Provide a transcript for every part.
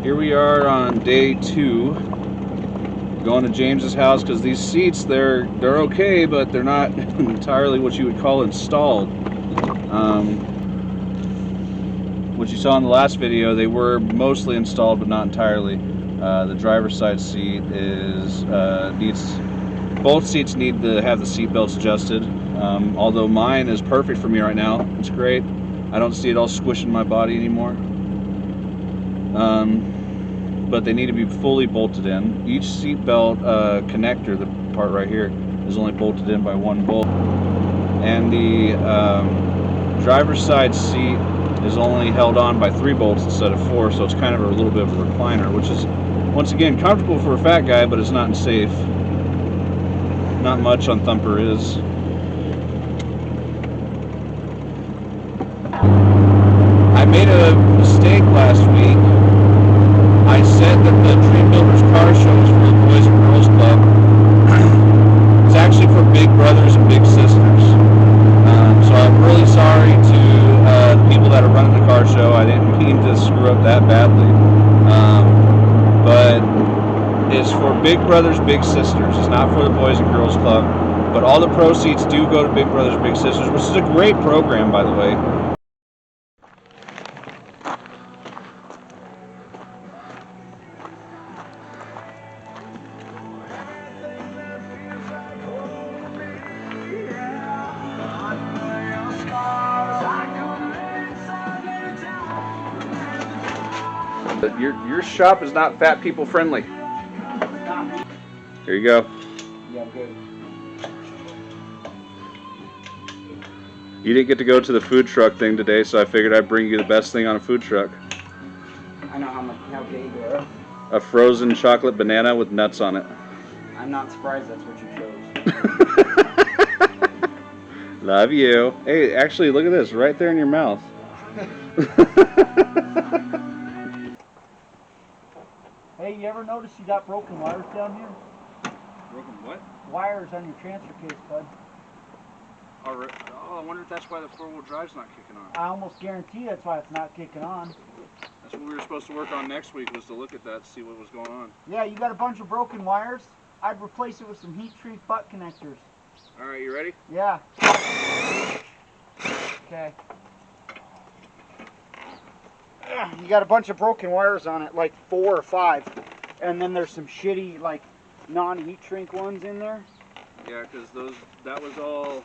Here we are on day 2, going to James's house because these seats, they're okay, but they're not entirely what you would call installed. What you saw in the last video, they were mostly installed, but not entirely. The driver's side seat both seats need to have the seat belts adjusted. Although mine is perfect for me right now, it's great. I don't see it all squishing my body anymore. But they need to be fully bolted in. Each seat belt connector, the part right here, is only bolted in by 1 bolt. And the driver's side seat is only held on by 3 bolts instead of 4, so it's kind of a little bit of a recliner, which is, once again, comfortable for a fat guy, but it's not safe. Not much on Thumper is. I made a mistake last week. I said that the Dream Builders car show was for the Boys and Girls Club. It's actually for big brothers and big sisters. So I'm really sorry to the people that are running the car show. I didn't mean to screw up that badly. But it's for big brothers, big sisters. It's not for the Boys and Girls Club. But all the proceeds do go to Big Brothers, Big Sisters, which is a great program, by the way. Your shop is not fat people friendly. Here you go. Yeah, good. You didn't get to go to the food truck thing today, so I figured I'd bring you the best thing on a food truck. I know how gay you are. A frozen chocolate banana with nuts on it. I'm not surprised that's what you chose. Love you. Hey, actually, look at this, right there in your mouth. Hey, you ever notice you got broken wires down here? Broken what? Wires on your transfer case, bud. Oh, I wonder if that's why the 4-wheel drive's not kicking on. I almost guarantee that's why it's not kicking on. That's what we were supposed to work on next week, was to look at that, see what was going on. Yeah, you got a bunch of broken wires. I'd replace it with some heat treat butt connectors. All right, you ready? Yeah. Okay. You got a bunch of broken wires on it, like 4 or 5. And then there's some shitty, like, non-heat shrink ones in there. Yeah, because that was all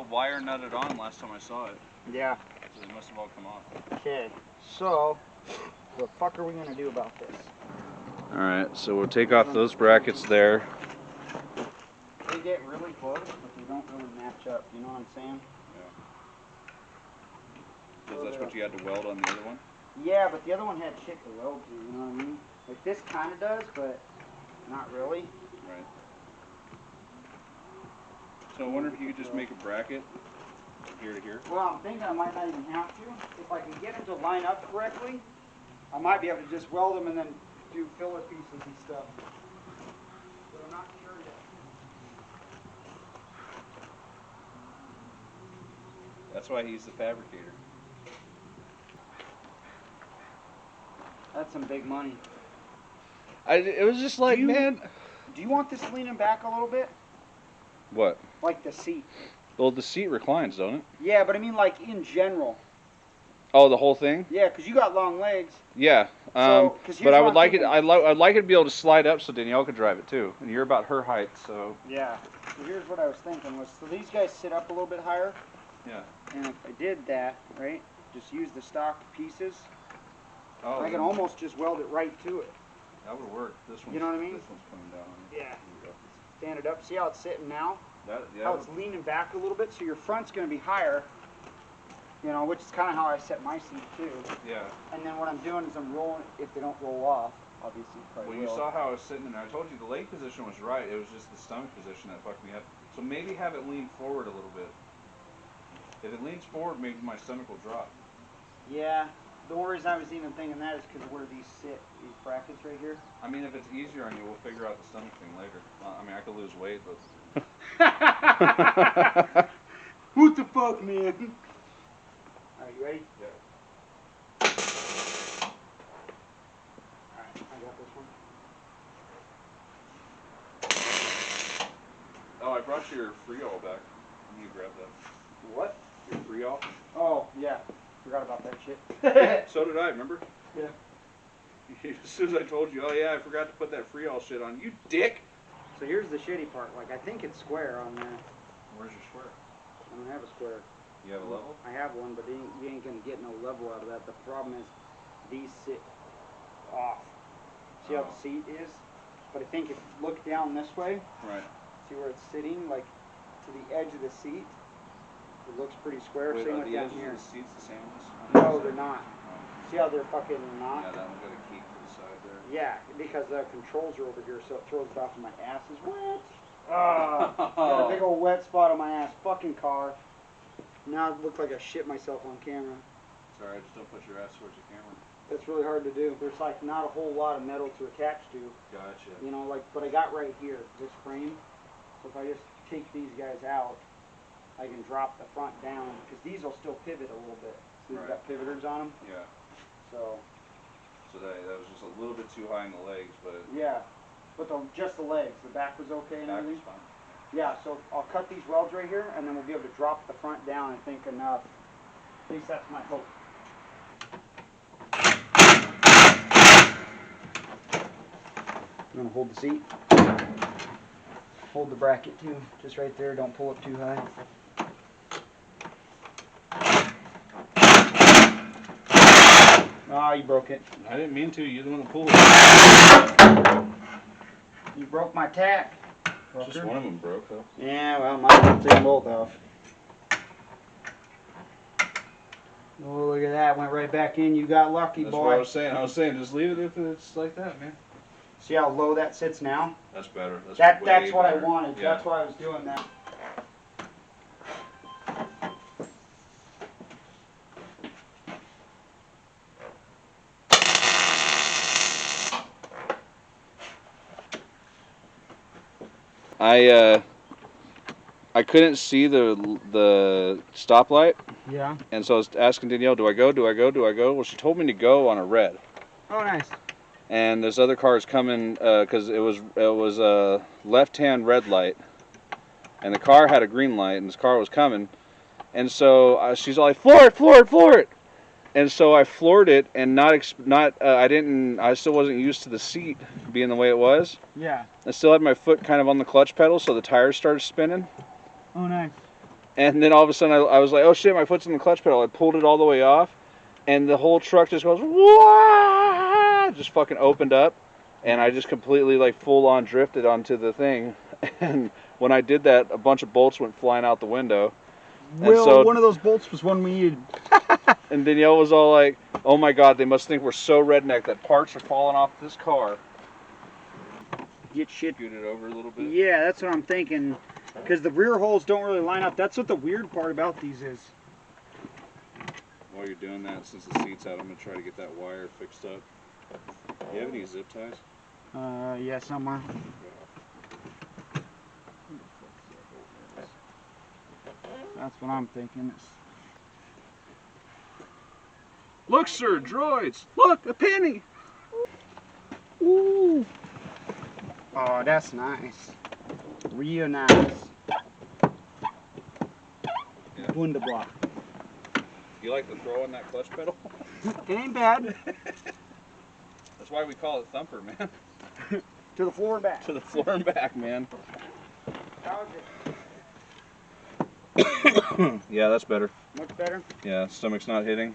wire nutted on last time I saw it. Yeah. So they must have all come off. Okay, so what the fuck are we gonna do about this? All right, so we'll take off those brackets there. They get really close, but they don't really match up. You know what I'm saying? Yeah. Because that's what you had to weld on the other one? Yeah, but the other one had shit to weld to, you know what I mean? Like this kind of does, but not really. Right. So I wonder if you could just make a bracket from here to here. Well, I'm thinking I might not even have to. If I can get them to line up correctly, I might be able to just weld them and then do filler pieces and stuff. But I'm not sure yet. That's why he's the fabricator. That's some big money. It was just like, man. Do you want this leaning back a little bit? What? Like the seat. Well, the seat reclines, don't it? Yeah, but I mean like in general. Oh, the whole thing? Yeah, because you got long legs. Yeah. So, but I would like it. I'd like it to be able to slide up so Danielle could drive it too. And you're about her height, so. Yeah. So here's what I was thinking was, so these guys sit up a little bit higher. Yeah. And if I did that, right, just use the stock pieces. Oh. I can almost just weld it right to it. That would work. This one. You know what I mean? This one's coming down. Yeah. Stand it up. See how it's sitting now? Yeah. How it's leaning back a little bit, so your front's going to be higher. You know, which is kind of how I set my seat too. Yeah. And then what I'm doing is I'm rolling. If they don't roll off, obviously probably Well, you saw how I was sitting in there. I told you the leg position was right. It was just the stomach position that fucked me up. So maybe have it lean forward a little bit. If it leans forward, maybe my stomach will drop. Yeah. The only reason I was even thinking that is because of where these sit, these brackets right here. I mean, if it's easier on you, we'll figure out the stomach thing later. I mean, I could lose weight, but... What the fuck, man? Alright, you ready? Yeah. brought your Freol back. I'm gonna grab that. What? Your Freol? Oh, yeah. Forgot about that shit. So did I, remember? Yeah. As soon as I told you, oh yeah, I forgot to put that Freol shit on. You dick! So here's the shitty part. Like, I think it's square on there. Where's your square? I don't have a square. You have a level? I have one, but you ain't gonna get no level out of that. The problem is these sit off. See how the seat is? But I think if you look down this way, Right. see where it's sitting, like to the edge of the seat, it looks pretty square. Wait, Same are with the down edges here. of the seats the same on this? No, they're not. Oh. See how they're fucking Yeah, not? that one got a key to the side there. Yeah, because the controls are over here, so it throws it off and my ass is wet. Got a big old wet spot on my ass. Fucking car. Now it looks like I shit myself on camera. Sorry, just don't put your ass towards the camera. It's really hard to do. There's like not a whole lot of metal to attach to. Gotcha. You know, like, but I got right here, this frame. So if I just take these guys out, I can drop the front down, because these will still pivot a little bit. So they've got pivoters on them. Yeah. So. So that was just a little bit too high in the legs, but Yeah. But just the legs. The back was okay and back everything? was fine. Yeah, so I'll cut these welds right here, and then we'll be able to drop the front down, I think, enough. At least that's my hope. You want to hold the seat? Hold the bracket too, just right there. Don't pull up too high. Ah, you broke it. I didn't mean to. You didn't want to pull it. You broke my tack. Just one of them broke, though. Yeah, well, mine will take them both off. Oh, look at that. Went right back in. You got lucky, That's boy. what I was saying. I was saying, just leave it if it's like that, man. See how low that sits now? That's better. That's way what I better. wanted. Yeah. That's why I was doing that. I couldn't see the stoplight, Yeah. and so I was asking Danielle, do I go? Do I go? Do I go? Well, she told me to go on a red. Oh, nice. And there's other cars coming because it was a left-hand red light, and the car had a green light, and this car was coming, and so she's all like, floor it, floor it, floor it, and so I floored it, and I still wasn't used to the seat being the way it was. Yeah. I still had my foot kind of on the clutch pedal, so the tires started spinning. Oh, nice. And then all of a sudden I was like, oh shit, my foot's in the clutch pedal. I pulled it all the way off, and the whole truck just goes, wah! Just fucking opened up, and I just completely like full on drifted onto the thing. And when I did that, a bunch of bolts went flying out the window. Well, so, one of those bolts was one we needed. And Danielle was all like, oh my god, they must think we're so redneck that parts are falling off this car. Get shit. Scoot it over a little bit. Yeah, that's what I'm thinking. Because the rear holes don't really line up. That's what the weird part about these is. While you're doing that, since the seat's out, I'm going to try to get that wire fixed up. Do you have any zip ties? Yeah, somewhere. That's what I'm thinking. Look, sir, droids! Look, a penny! Ooh. Oh, that's nice. Real nice. Yeah. Wunderbar. You like the throw on that clutch pedal? It ain't bad. That's why we call it thumper, man. To the floor and back. To the floor and back, man. How's it? Yeah, that's better. Much better? Yeah, stomach's not hitting.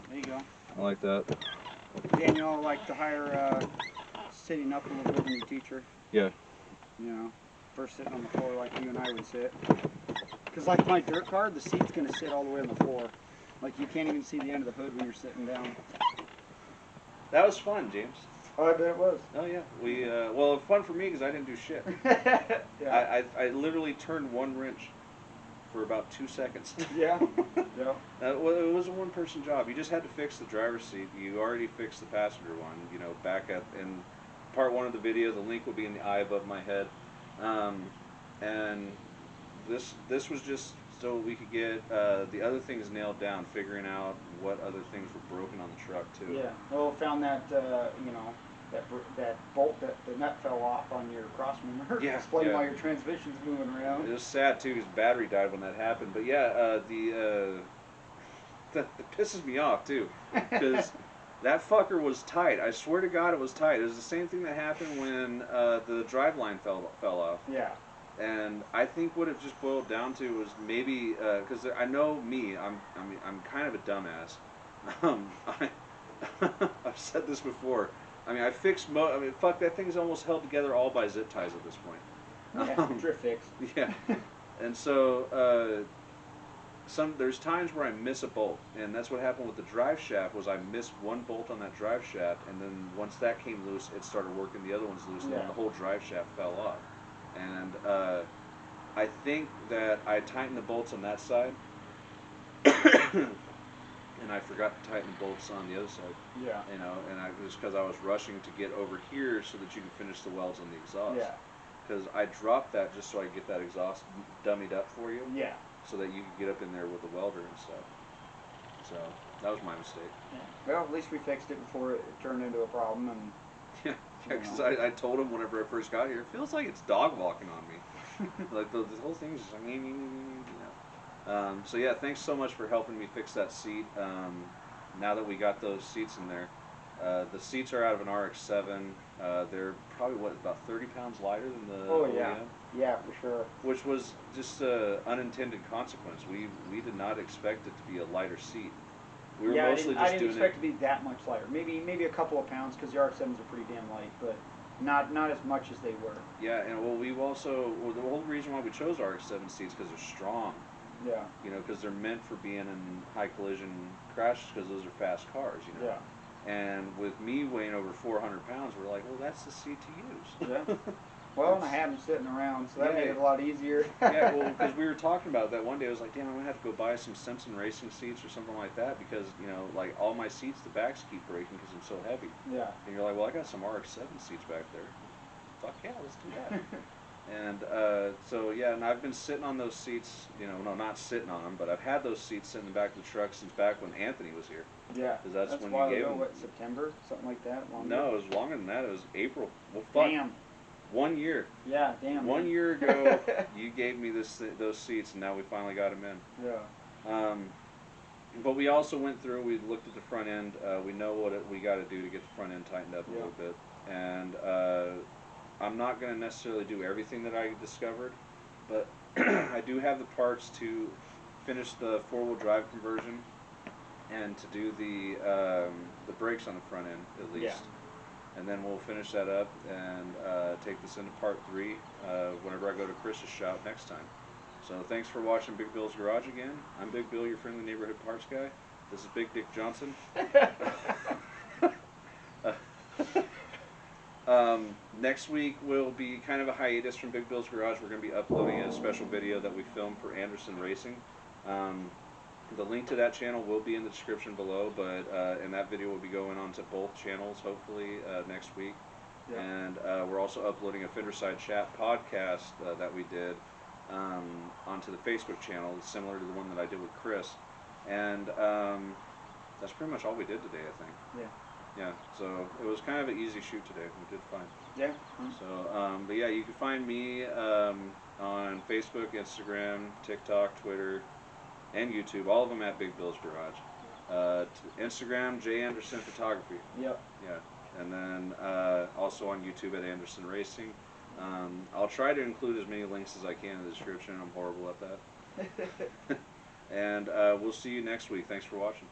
There you go. I like that. Danielle like to hire sitting up a little bit when you teach her. Yeah. You know, first sitting on the floor like you and I would sit. Because like my dirt car, the seat's going to sit all the way on the floor. Like you can't even see the end of the hood when you're sitting down. That was fun, James. Oh, I bet it was. Oh, yeah. We, well, fun for me because I didn't do shit. Yeah. I literally turned one wrench for about 2 seconds. Yeah. Yeah. Well, it was a one-person job. You just had to fix the driver's seat. You already fixed the passenger one. You know, back at in part 1 of the video, the link will be in the eye above my head. And this was just so we could get the other things nailed down, figuring out what other things were broken on the truck too. Yeah. Well, found that you know, that bolt that the nut fell off on your crossmember. Yeah, Explain yeah. why your transmission's moving around. It was sad too. His battery died when that happened. But yeah, that pisses me off too, because that fucker was tight. I swear to God, it was tight. It was the same thing that happened when the driveline fell off. Yeah. And I think what it just boiled down to was maybe because I know me, I'm kind of a dumbass. I, I've said this before. I mean, I mean, fuck, that thing's almost held together all by zip ties at this point. Yeah, drift fix. Yeah, and so there's times where I miss a bolt, and that's what happened with the drive shaft. Was I missed one bolt on that drive shaft, and then once that came loose, it started working the other ones loose, and then the whole drive shaft fell off. And I think that I tightened the bolts on that side, and I forgot to tighten the bolts on the other side. Yeah. You know, and I was because I was rushing to get over here so that you can finish the welds on the exhaust. Yeah. Because I dropped that just so I could get that exhaust dummied up for you. Yeah. So that you could get up in there with the welder and stuff. So that was my mistake. Yeah. Well, at least we fixed it before it turned into a problem. And Yeah, because I told him whenever I first got here, it feels like it's dog walking on me. Like the whole thing is just like, you know. So yeah, thanks so much for helping me fix that seat. Now that we got those seats in there, the seats are out of an RX-7. They're probably about 30 pounds lighter than the yeah. OEM. Yeah, for sure. Which was just an unintended consequence. We did not expect it to be a lighter seat. We were mostly I just didn't doing expect it. to be that much lighter. Maybe a couple of pounds because the RX-7s are pretty damn light, but not as much as they were. Yeah, and the whole reason why we chose RX-7 seats because they're strong. Yeah. You know, because they're meant for being in high collision crashes because those are fast cars. You know. Yeah. And with me weighing over 400 pounds, we're like, well, that's the seat to use. Yeah. Well, and I have them sitting around, so that made it a lot easier. Yeah, well, because we were talking about that one day. I was like, damn, I'm going to have to go buy some Simpson Racing seats or something like that because, you know, like all my seats, the backs keep breaking because I'm so heavy. Yeah. And you're like, well, I got some RX-7 seats back there. Fuck yeah, let's do that. And so, yeah, and I've been sitting on those seats, you know, no, not sitting on them, but I've had those seats sitting in the back of the truck since back when Anthony was here. Yeah. Because that's when why you gave ago, them. what, September? Something like that? Longer? No, it was longer than that. It was April. Well, fuck. Damn. 1 year. Yeah, damn. 1 year ago, you gave me those seats, and now we finally got them in. Yeah. But we also went through. We looked at the front end. We know what we got to do to get the front end tightened up a little bit. And I'm not going to necessarily do everything that I discovered, but I do have the parts to finish the four-wheel drive conversion and to do the brakes on the front end at least. Yeah. And then we'll finish that up and take this into part 3 whenever I go to Chris's shop next time. So thanks for watching Big Bill's Garage again. I'm Big Bill, your friendly neighborhood parts guy. This is Big Dick Johnson. Next week will be kind of a hiatus from Big Bill's Garage. We're going to be uploading a special video that we filmed for Anderson Racing. The link to that channel will be in the description below, but and that video will be going on to both channels hopefully next week. Yeah. And we're also uploading a Fenderside Chat podcast that we did onto the Facebook channel, similar to the one that I did with Chris. And that's pretty much all we did today, I think. Yeah. Yeah, so it was kind of an easy shoot today. We did fine. Yeah. So, but yeah, you can find me on Facebook, Instagram, TikTok, Twitter, and YouTube. All of them at Big Bill's Garage. Instagram, J Anderson Photography. Yep. Yeah, and then also on YouTube at Anderson Racing. I'll try to include as many links as I can in the description. I'm horrible at that. And we'll see you next week. Thanks for watching.